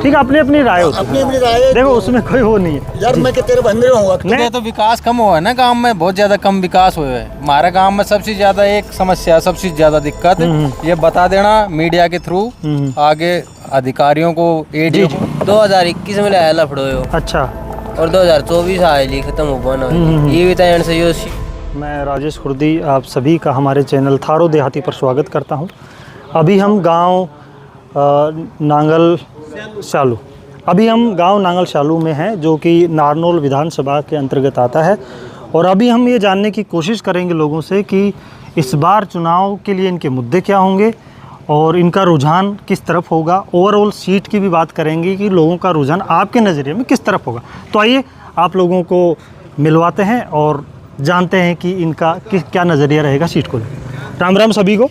ठीक है, अपनी अपनी राय होती है, अपनी अपनी राय है। देखो उसमें कोई वो नहीं है यार मैं तेरे बंदे रहूंगा। नहीं तो विकास कम हुआ है ना गांव में, बहुत ज्यादा कम विकास हुआ है हमारे गांव में। सबसे ज्यादा एक समस्या, सबसे ज्यादा दिक्कत ये बता देना मीडिया के थ्रू आगे अधिकारियों को। 2021 में लाया लफड़ो यो। अच्छा, और 2024 आए ली खत्म हो बना ये भी तयन से यो। मैं राजेश खुर्दी आप सभी का हमारे चैनल थारो देहाती पर स्वागत करता हूं। अभी हम गांव नांगल शालू में हैं, जो कि नारनौल विधानसभा के अंतर्गत आता है। और अभी हम ये जानने की कोशिश करेंगे लोगों से कि इस बार चुनाव के लिए इनके मुद्दे क्या होंगे और इनका रुझान किस तरफ होगा। ओवरऑल सीट की भी बात करेंगे कि लोगों का रुझान आपके नज़रिए में किस तरफ होगा। तो आइए आप लोगों को मिलवाते हैं और जानते हैं कि इनका क्या नज़रिया रहेगा सीट को लेकर। राम राम सभी को।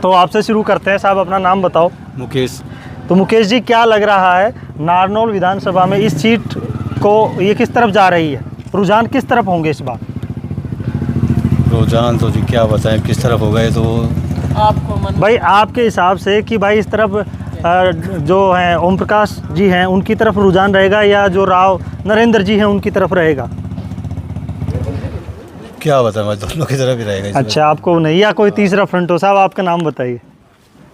तो आपसे शुरू करते हैं साहब, अपना नाम बताओ। मुकेश। तो मुकेश जी, क्या लग रहा है नारनौल विधानसभा में इस सीट को ये किस तरफ जा रही है, रुझान किस तरफ होंगे इस बार? रुझान तो जी क्या बताएं किस तरफ हो गए। तो आपको भाई आपके हिसाब से कि भाई इस तरफ जो हैं ओम प्रकाश जी हैं उनकी तरफ रुझान रहेगा या जो राव नरेंद्र जी हैं उनकी तरफ रहेगा? क्या बताएं, दोनों की तरफ ही रहेगा। अच्छा, आपको नहीं या कोई तीसरा फ्रंट हो? साहब आपका नाम बताइए।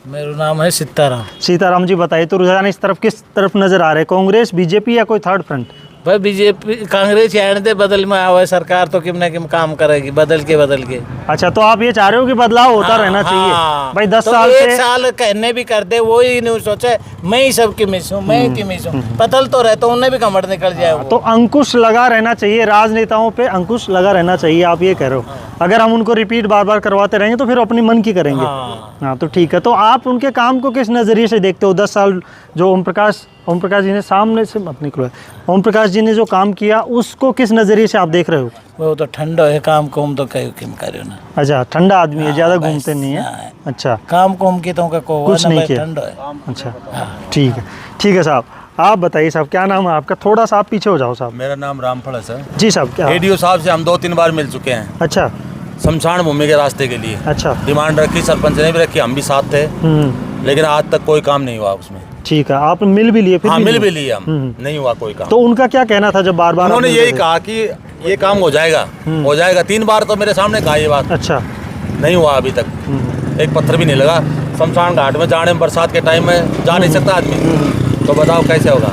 मेरा नाम है सीताराम। सीताराम जी बताइए, तो रुझान इस तरफ किस तरफ नज़र आ रहे हैं, कांग्रेस, बीजेपी या कोई थर्ड फ्रंट? भाई बीजेपी कांग्रेस आने दे, बदल में आवा सरकार तो किम ना किम काम करेगी बदल के। अच्छा, तो आप ये चाह रहे हो कि बदलाव होता रहना चाहिए? भाई 10 तो साल एक से साल कहने भी कर दे, वो ही नहीं सोचे मैं ही सबकी मिस हूँ, मैं ही की मिस हूँ। बदल तो रहता उन्हें भी कमर निकल जाए। तो अंकुश लगा रहना चाहिए, राजनेताओं पे अंकुश लगा रहना चाहिए, आप ये कह रहे हो। अगर हम उनको रिपीट बार बार करवाते रहेंगे तो फिर अपनी मन की करेंगे। हाँ, तो ठीक है। तो आप उनके काम को किस नज़रिए से देखते हो? 10 साल जो ओम प्रकाश जी ने सामने से मत निकलो, ओम प्रकाश जी ने जो काम किया उसको किस नज़रिए से आप देख रहे हो? वो तो ठंडा है, काम कोम तो किम करो ना। अच्छा, ठंडा आदमी है, ज़्यादा घूमते नहीं है। अच्छा, काम कोम की तो कुछ नहीं किया। ठंडा है। अच्छा, ठीक है साहब। आप बताइए साहब, क्या नाम है आपका? थोड़ा सा आप पीछे हो जाओ साहब। मेरा नाम रामफल है सर। जी साहब। क्या? एडीओ साहब से हम 2-3 बार मिल चुके हैं। अच्छा। शमशान भूमि के रास्ते के लिए अच्छा। डिमांड रखी, सरपंच ने भी रखी, हम भी साथ थे, लेकिन आज तक कोई काम नहीं हुआ उसमें। ठीक है, आप मिल भी लिए? फिर हाँ, मिल भी लिए हम, नहीं हुआ कोई काम। तो उनका क्या कहना था जब बार बार? उन्होंने यही कहा कि ये काम हो जाएगा। 3 बार तो मेरे सामने कहा ये बात। अच्छा। नहीं हुआ अभी तक, एक पत्थर भी नहीं लगा। शमशान घाट में जाने में बरसात के टाइम में जा नहीं सकता आदमी, तो बताओ कैसे होगा?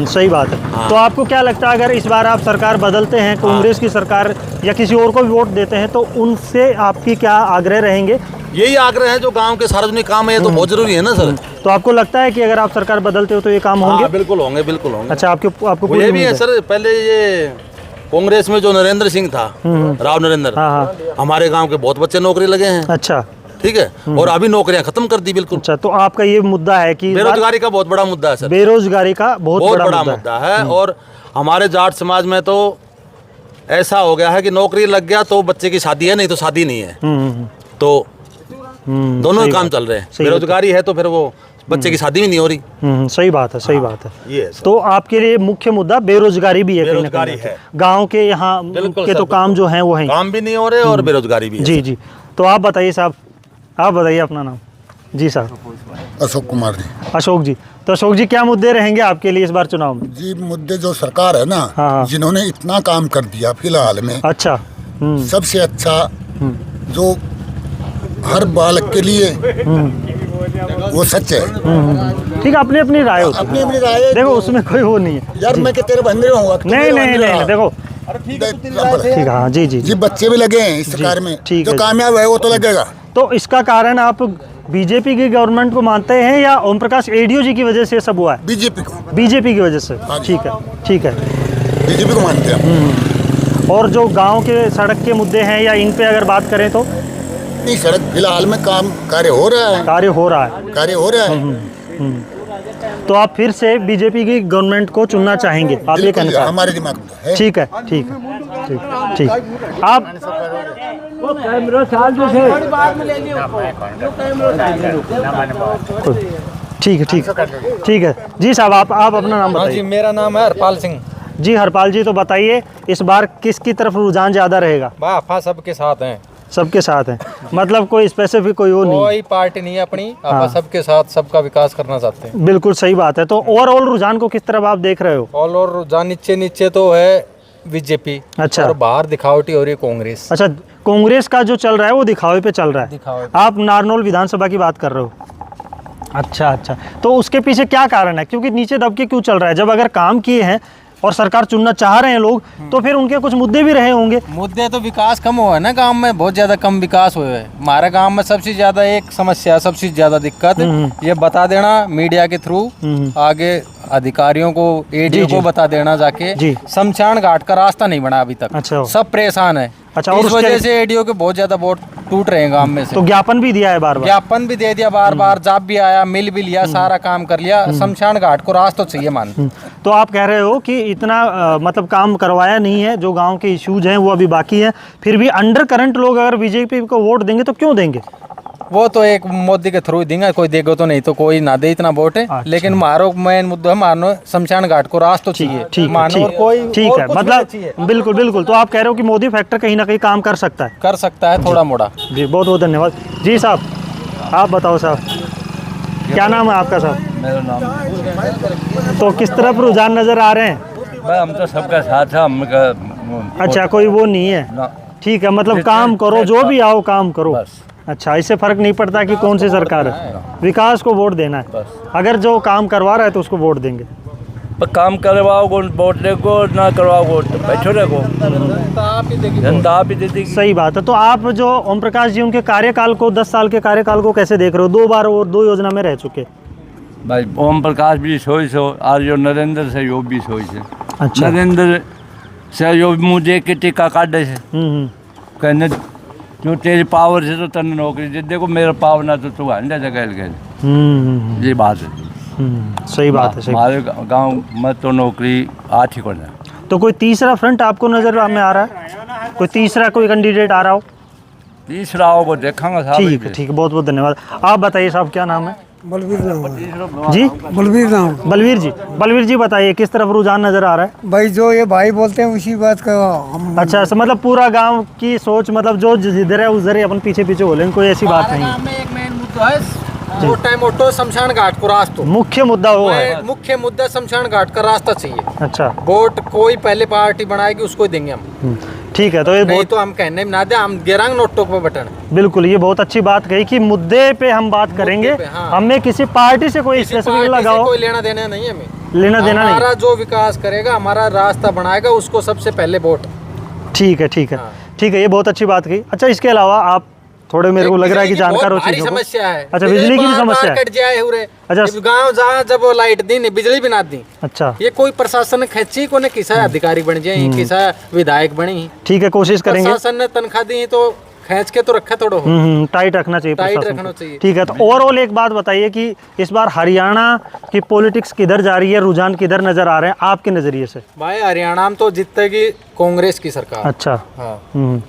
सही बात है। हाँ। तो आपको क्या लगता है अगर इस बार आप सरकार बदलते हैं, कांग्रेस की सरकार या किसी और को भी वोट देते हैं, तो उनसे आपकी क्या आग्रह रहेंगे? यही आग्रह है, जो गांव के सार्वजनिक काम है ये तो बहुत जरूरी है ना सर। तो आपको लगता है कि अगर आप सरकार बदलते हो तो ये काम होंगे? बिल्कुल होंगे, बिल्कुल होंगे। अच्छा, आपको ये भी है सर। पहले ये कांग्रेस में जो नरेंद्र सिंह था, राव नरेंद्र, हमारे गांव के बहुत बच्चे नौकरी लगे हैं। अच्छा, ठीक है। और अभी नौकरियां खत्म कर दी बिल्कुल। अच्छा, तो आपका ये मुद्दा है कि बेरोजगारी का बहुत बड़ा मुद्दा है सर। बेरोजगारी का बहुत बड़ा मुद्दा है। और हमारे जाट समाज में तो ऐसा हो गया है कि नौकरी लग गया तो बच्चे की शादी है, नहीं तो शादी नहीं है। तो दोनों ही काम चल रहे हैं। बेरोजगारी है तो फिर वो बच्चे की शादी भी नहीं हो रही। सही बात है, सही बात है। ये तो आपके लिए मुख्य मुद्दा बेरोजगारी भी है? बेरोजगारी है। गांव के यहाँ के तो काम जो है वो है, काम भी नहीं हो रहे और बेरोजगारी भी है। जी। तो आप बताइए साहब, आप बताइए अपना नाम। जी साहब। अशोक कुमार जी। अशोक जी, तो अशोक जी क्या मुद्दे रहेंगे आपके लिए इस बार चुनाव में? जी मुद्दे जो सरकार है ना, हाँ। जिन्होंने इतना काम कर दिया फिलहाल में। अच्छा। सबसे अच्छा जो हर बालक के लिए वो सच है। ठीक है, अपनी अपनी राय होती है, अपनी अपनी राय है। देखो उसमें कोई वो नहीं है। यार मैं तेरे बंदे रहूंगा। नहीं, देखो ठीक है। हाँ, जी। बच्चे भी लगे हैं इस सरकार में, ठीक है। जो कामयाब है वो तो लगेगा। तो इसका कारण आप बीजेपी की गवर्नमेंट को मानते हैं या ओम प्रकाश एडीओ जी की वजह से सब हुआ है? बीजेपी की वजह से। ठीक है, बीजेपी को मानते हैं। और जो गांव के सड़क के मुद्दे हैं या इन पे अगर बात करें तो? नहीं, सड़क फिलहाल में कार्य हो रहा है। तो आप फिर से बीजेपी की गवर्नमेंट को चुनना चाहेंगे, आप ये कहना? हमारे दिमाग में है। ठीक है। आप ठीक है जी साहब, आप अपना नाम बताइए। जी, मेरा नाम है हरपाल सिंह। जी हरपाल जी, तो बताइए इस बार किसकी तरफ रुझान ज़्यादा रहेगा? वाह, सबके साथ हैं। सबके साथ हैं, मतलब कोई स्पेसिफिक कोई वो नहीं। कोई पार्टी नहीं है अपनी, आप सबके साथ सबका विकास करना चाहते हैं। बिल्कुल सही बात है। तो ओवरऑल रुझान को किस तरफ आप देख रहे हो? और रुझान नीचे नीचे तो है बीजेपी, अच्छा। और बाहर दिखावटी हो रही है कांग्रेस। अच्छा, कांग्रेस का जो चल रहा है वो दिखावे पे चल रहा है। दिखावे आप नारनौल विधानसभा की बात कर रहे हो? अच्छा अच्छा, तो उसके पीछे क्या कारण है? क्योंकि नीचे दबके क्यों चल रहा है? जब अगर काम किए हैं और सरकार चुनना चाह रहे हैं लोग, तो फिर उनके कुछ मुद्दे भी रहे होंगे। मुद्दे तो विकास कम हुआ है ना गांव में, बहुत ज्यादा कम विकास हुआ है। हमारे गांव में सबसे ज्यादा एक समस्या, सबसे ज्यादा दिक्कत ये बता देना मीडिया के थ्रू आगे अधिकारियों को, एडीओ को बता देना जाके, शमशान घाट का रास्ता नहीं बना अभी तक। अच्छा, सब परेशान है। अच्छा, और इस वजह से एडीओ के बहुत ज्यादा वोट टूट रहे हैं गांव में से। तो ज्ञापन भी दिया है बार बार? ज्ञापन भी दे दिया बार बार, जाप भी आया, मिल भी लिया, सारा काम कर लिया। शमशान घाट को रास्ता चाहिए मान। तो आप कह रहे हो कि इतना मतलब काम करवाया नहीं है, जो गांव के इश्यूज हैं वो अभी बाकी है, फिर भी अंडर करंट लोग अगर बीजेपी को वोट देंगे तो क्यों देंगे? वो तो एक मोदी के थ्रू देंगे, कोई देगा तो नहीं तो कोई ना दे इतना वोट है। अच्छा। लेकिन मारो मेन मुद्दा है, मानो शमशान घाट को रास्ता चाहिए। ठीक मानो और कोई ठीक और है, कुछ भी मतलब चाहिए। बिल्कुल बिल्कुल। तो आप कह रहे हो कि मोदी फैक्टर कहीं ना कहीं काम कर सकता है? कर सकता है थोड़ा मोड़ा। जी, बहुत बहुत धन्यवाद। जी साहब, आप बताओ साहब, क्या नाम है आपका साहब? मेरा नाम। तो किस तरफ रुझान नजर आ रहे हैं? भाई हम तो सबका साथ है, हम अच्छा, कोई वो नहीं है। ठीक है, मतलब काम करो, जो भी आओ काम करो। अच्छा, इससे फर्क नहीं पड़ता कि कौन सी सरकार है, विकास को वोट देना है। अगर जो काम करवा रहा है तो उसको वोट देंगे। पर काम करवाओ वोट देखो, ना करवाओ वोट बैठो रखो, जनता आप ही दे देगी। सही बात है। तो आप जो ओम प्रकाश जी उनके कार्यकाल को, 10 साल के कार्यकाल को कैसे देख रहे हो? 2 बार और 2 योजना में रह चुके। भाई ओम प्रकाश भी सोई सो, आज जो नरेंद्र सहयोग भी सोई से। अच्छा। नरेंद्र सहयोग मुझे के टिका काटे से कहने जो तेरी पावर से तो तन नौकरी दे, देखो मेरा पावर ना तो तू अंडा जगह गए। ये बात है। सही बात है। हमारे गांव में तो नौकरी आठ ही को ना। तो कोई तीसरा फ्रंट आपको नजर में आ रहा है? कोई तीसरा कोई कैंडिडेट आ रहा हो? तीसरा हो वो देखेंगे साहब। ठीक है, ठीक है, बहुत बहुत धन्यवाद। आप बताइए साहब, क्या नाम है? बलवीर नाम। जी, बलवीर नाम। बलवीर जी, बलवीर जी बताइए किस तरफ रुझान नजर आ रहा है? भाई जो ये भाई बोलते हैं उसी बात का हम। अच्छा, मतलब पूरा गांव की सोच, मतलब जो जिधर है उधर ही अपन पीछे पीछे बोलेंगे, कोई ऐसी बात नहीं है। में एक मेन मुद्दा है मोटो शमशान घाट को रास्ता। मुख्य मुद्दा वो है। मुख्य मुद्दा शमशान घाट का रास्ता चाहिए। अच्छा, वोट कोई पहले पार्टी बनाएगी उसको ही देंगे हम। ठीक है। तो ये नहीं बहुत, तो हम कहने में ना दे, हम गिरांग नोटों पे बटन। बिल्कुल, ये बहुत अच्छी बात कही कि मुद्दे पे हम बात करेंगे। हाँ। हमें किसी पार्टी से कोई स्पेसिफिक लगाओ, कोई लेना देना नहीं है, हमें लेना देना नहीं। हमारा जो विकास करेगा, हमारा रास्ता बनाएगा, उसको सबसे पहले वोट। ठीक है, ठीक है, ठीक है, ये बहुत अच्छी बात कही। अच्छा, इसके अलावा आप थोड़े, मेरे को लग रहा है कि जानकार हो चीजों को। समस्या है। अच्छा, बिजली की भी समस्या है। कट जाए हो रहे। अच्छा, गाँव जहाँ जब वो लाइट दी नहीं, बिजली भी ना दी। अच्छा, ये कोई प्रशासन ने खींची को ने, किसा अधिकारी बन जाए, किसा विधायक बनी। ठीक है, कोशिश करेंगे। प्रशासन ने तनख्वाह दी तो खींच के तो रखा थोड़ा हो। टाइट रखना चाहिए, टाइट प्रशासन रखना को। चाहिए। ठीक है, तो ओवरऑल एक बात बताइए कि इस बार हरियाणा की पॉलिटिक्स किधर जा रही है, रुझान किधर नजर आ रहे हैं आपके नजरिए से? भाई हरियाणा में तो जीतेगी कांग्रेस की सरकार। अच्छा। हाँ।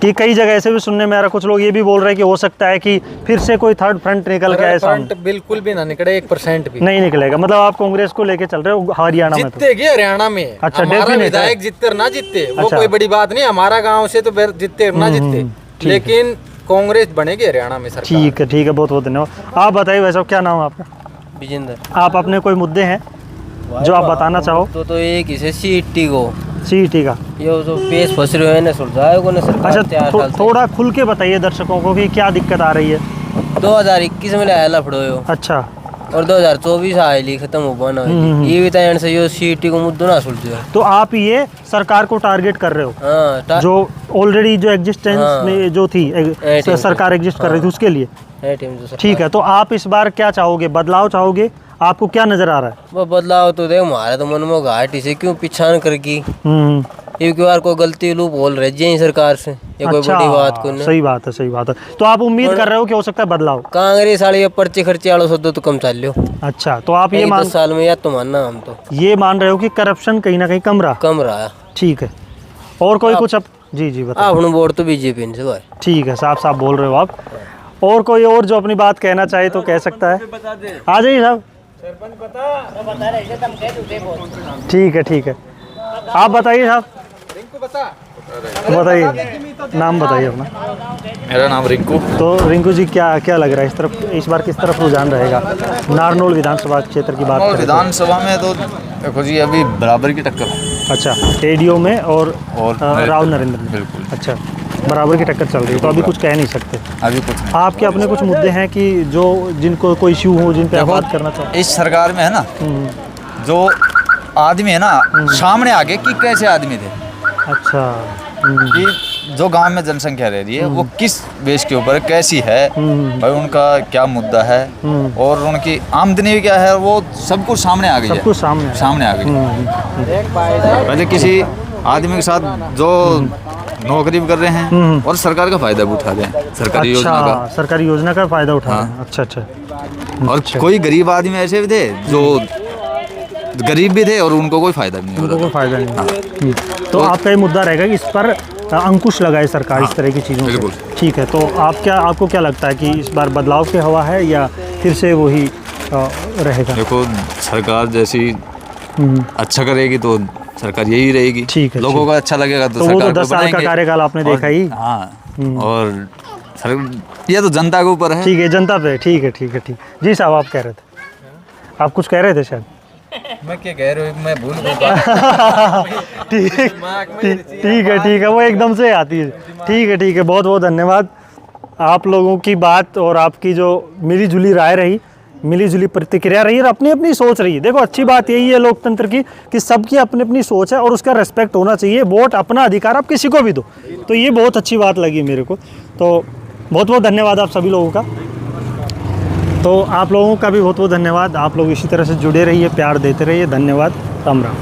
कि कई जगह ऐसे भी सुनने में आ रहा है, कुछ लोग ये भी बोल रहे हैं कि हो सकता है कि फिर से कोई थर्ड फ्रंट निकल के आए सामने। फ्रंट बिल्कुल भी ना निकले, 1% भी नहीं निकलेगा। मतलब आप कांग्रेस को लेके चल रहे हो हरियाणा में? तो जीतेगी हरियाणा में। अच्छा, हमारा definite है। विधायक जीते ना जीते वो अच्छा। कोई बड़ी बात नहीं। हमारा गांव से तो जीते ना जीते, लेकिन कांग्रेस बनेगी हरियाणा में सरकार। ठीक है, ठीक है, बहुत बहुत धन्यवाद। आप बताइए वैसे, क्या नाम है आपका? विजेंद्र। आप अपने कोई मुद्दे हैं जो आप बताना चाहो? तो एक इसे सीटी को सीईटी का ये जो पेश फंस रहे हैं ना सुलझाए को ना सरकार। अच्छा, थोड़ा खुल के बताइए दर्शकों को कि क्या दिक्कत आ रही है। 2021 में लाया लफड़ो। अच्छा, और 2024 आयली खत्म हो बना। ये भी तो से यो सीटी को मुद्दा ना सुलझे। तो आप ये सरकार को टारगेट कर रहे हो? हाँ, जो ऑलरेडी जो एग्जिस्टेंस में जो थी सरकार एग्जिस्ट कर रही थी उसके लिए। ठीक है, तो आप इस बार क्या चाहोगे? बदलाव चाहोगे? आपको क्या नजर आ रहा है? वो बदलाव तो देख हमारे तो मन में घाट इसे क्यों पिछान करगी। ये क्यों यार कोई गलती लूप बोल रहे जी सरकार से, ये कोई अच्छा, बड़ी बात को नहीं। सही बात है, सही बात है। तो आप उम्मीद कर रहे हो कि हो सकता है बदलाव? कांग्रेस वाले ये पर्चे खर्चे वालों से तो कम चल लो। अच्छा, तो आप ये 10 साल में या तो मानना हम तो ये मान रहे हो कि करप्शन कहीं ना कहीं कम रहा? ठीक है। और कोई कुछ जी जी बताओ। अपना वोट तो बीजेपी से भाई। ठीक है, साफ साफ बोल रहे हो आप। और कोई और जो अपनी बात कहना चाहे तो कह सकता है। आ जाइए साहब। ठीक है, ठीक है, आप बताइए साहब। तो बताइए, नाम बताइए अपना। मेरा नाम रिंकू। तो रिंकू जी, क्या क्या लग रहा है इस तरफ, इस बार किस तरफ रुझान रहेगा नारनौल विधानसभा क्षेत्र की बात करें तो? विधानसभा में तो देखो जी अभी बराबर की टक्कर है। अच्छा, एडीओ में और राव नरेंद्र में। बिल्कुल। अच्छा, बराबर की टक्कर चल रही है, तो अभी कुछ कह नहीं सकते। अभी कुछ नहीं। आपके अपने कुछ मुद्दे हैं कि जो जिनको कोई इश्यू हो, जिन पे आप बात करना चाहते इस सरकार में है ना, जो आदमी है ना सामने आगे कि कैसे आदमी थे, हैं? अच्छा। कि जो गांव में जनसंख्या रह रही है वो किस बेस के ऊपर कैसी है, भाई उनका क्या मुद्दा है और उनकी आमदनी क्या है, वो सब कुछ सामने आ गई है। सब कुछ सामने आ गई। पहले किसी आदमी के साथ जो नौकरी भी कर रहे हैं और सरकार का फायदा भी उठा रहे हैं, सरकारी योजना का। सरकारी योजना का फायदा उठा रहे हैं। हाँ। अच्छा अच्छा। और कोई गरीब आदमी ऐसे भी थे जो गरीब भी थे और उनको कोई फायदा नहीं हो उनको रहा कोई फायदा नहीं। तो आपका ये मुद्दा रहेगा कि इस पर अंकुश लगाए सरकार इस तरह की चीज़ों पे। बिल्कुल। ठीक है, तो आपको क्या लगता है कि इस बार बदलाव की हवा है या फिर से वही रहेगा? देखो सरकार जैसी अच्छा करेगी तो सरकार यही रहेगी। ठीक है, लोगों को अच्छा लगेगा तो वो तो सरकार 10 साल का कार्यकाल आपने देखा ही। हाँ, और ये तो जनता के ऊपर है। ठीक है, जनता पे। ठीक है ठीक है ठीक। जी साहब, आप कह रहे थे, आप कुछ कह रहे थे शायद। मैं क्या कह रहा हूँ, मैं भूल गया। ठीक है, वो एकदम से आती है। ठीक है, बहुत बहुत धन्यवाद। आप लोगों की बात और आपकी जो मिली जुली राय रही, मिली जुली प्रतिक्रिया रही और अपनी अपनी सोच रही है। देखो, अच्छी बात यही है लोकतंत्र की कि सबकी अपनी अपनी सोच है और उसका रेस्पेक्ट होना चाहिए। वोट अपना अधिकार, आप किसी को भी दो, तो ये बहुत अच्छी बात लगी मेरे को। तो बहुत बहुत धन्यवाद आप सभी लोगों का। तो आप लोगों का भी बहुत बहुत धन्यवाद। आप लोग इसी तरह से जुड़े रहिए, प्यार देते रहिए। धन्यवाद। राम राम।